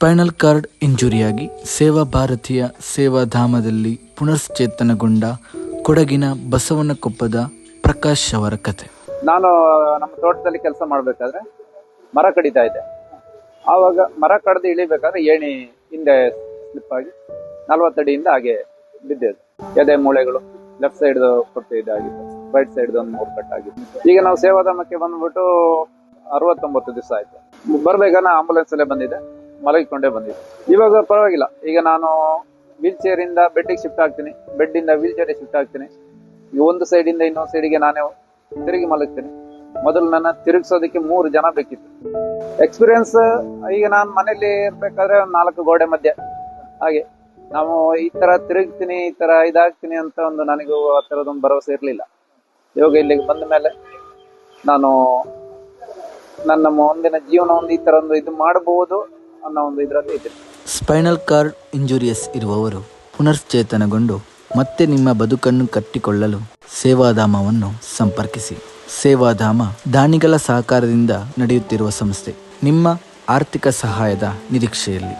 Spinal cord ಇಂಜುರಿಯಾಗಿ ಸೇವಾ ಭಾರತೀಯ ಸೇವಾಧಾಮದಲ್ಲಿ ಪುನಶ್ಚೇತನಗೊಂಡ ಕೊಡಗಿನ ಬಸವನಕೊಪ್ಪದ ಪ್ರಕಾಶ್ ಅವರ ಕಥೆ. ನಾನು ನಮ್ಮ ತೋಟದಲ್ಲಿ ಕೆಲಸ ಮಾಡಬೇಕಾದ್ರೆ ಮರ ಕಡಿತಾ ಇದ್ದೆ. ಆವಾಗ ಮರ ಕಡ್ದು ಇಳಿಬೇಕಾದ್ರೆ ಏಣಿ ಹಿಂದೆ ಸ್ಲಿಪ್ ಆಗಿ 40 ಅಡಿಯಿಂದ ಹಾಗೆ ಬಿದ್ದಿದ್ದು. ಎದೆ ಮೂಳೆಗಳು ಲೆಫ್ಟ್ ಸೈಡ್ ಕೊಟ್ಟು ಇದಾಗಿತ್ತು, ರೈಟ್ ಸೈಡ್ ಒಂದು 3 ಕಟ್ ಆಗಿತ್ತು. ಈಗ ನಾವು ಸೇವಾಧಾಮಕ್ಕೆ ಬಂದ್ಬಿಟ್ಟು 69 ದಿವಸ ಆಯ್ತು. ಬರ್ಬೇಕಾದ್ರೆ ಆಂಬುಲೆನ್ಸ್ ಅಲ್ಲೇ ಬಂದಿದೆ, ಮಲಗಿಕೊಂಡೇ ಬಂದಿದೆ. ಇವಾಗ ಪರವಾಗಿಲ್ಲ. ಈಗ ನಾನು ವೀಲ್ ಚೇರ್ ಇಂದ ಬೆಡ್ಗೆ ಶಿಫ್ಟ್ ಆಗ್ತೀನಿ, ಬೆಡ್ ಇಂದ ವೀಲ್ ಚೇರ್ ಶಿಫ್ಟ್ ಆಗ್ತೀನಿ. ಈ ಒಂದು ಸೈಡ್ ಇಂದ ಇನ್ನೊಂದು ಸೈಡ್ಗೆ ನಾನೇ ತಿರುಗಿ ಮಲಗ್ತೀನಿ. ಮೊದಲು ನನ್ನ ತಿರುಗಿಸೋದಕ್ಕೆ 3 ಜನ ಬೇಕಿತ್ತು. ಎಕ್ಸ್ಪೀರಿಯನ್ಸ್ ಈಗ ನಾನು ಮನೇಲಿ ಇರ್ಬೇಕಾದ್ರೆ 4 ಗೋಡೆ ಮಧ್ಯೆ ಹಾಗೆ ನಾವು ಈ ತರ ತಿರುಗ್ತೀನಿ, ಈ ತರ ಇದಾಗ್ತೀನಿ ಅಂತ ನನಗೂ ಆ ತರದೊಂದು ಭರವಸೆ ಇರ್ಲಿಲ್ಲ. ಇವಾಗ ಇಲ್ಲಿಗೆ ಬಂದ ಮೇಲೆ ನಾನು ನನ್ನ ಮುಂದಿನ ಜೀವನ ಈ ತರ ಇದು ಮಾಡಬಹುದು ಅನ್ನೋ ಇದ್ರಲ್ಲಿ ಇದ್ದೀನಿ. ಸ್ಪೈನಲ್ ಕಾರ್ಡ್ ಇಂಜುರಿಯಸ್ ಇರುವವರು ಪುನಶ್ಚೇತನಗೊಂಡು ಮತ್ತೆ ನಿಮ್ಮ ಬದುಕನ್ನು ಕಟ್ಟಿಕೊಳ್ಳಲು ಸೇವಾಧಾಮವನ್ನು ಸಂಪರ್ಕಿಸಿ. ಸೇವಾಧಾಮ ದಾನಿಗಳ ಸಹಕಾರದಿಂದ ನಡೆಯುತ್ತಿರುವ ಸಂಸ್ಥೆ. ನಿಮ್ಮ ಆರ್ಥಿಕ ಸಹಾಯದ ನಿರೀಕ್ಷೆಯಲ್ಲಿ.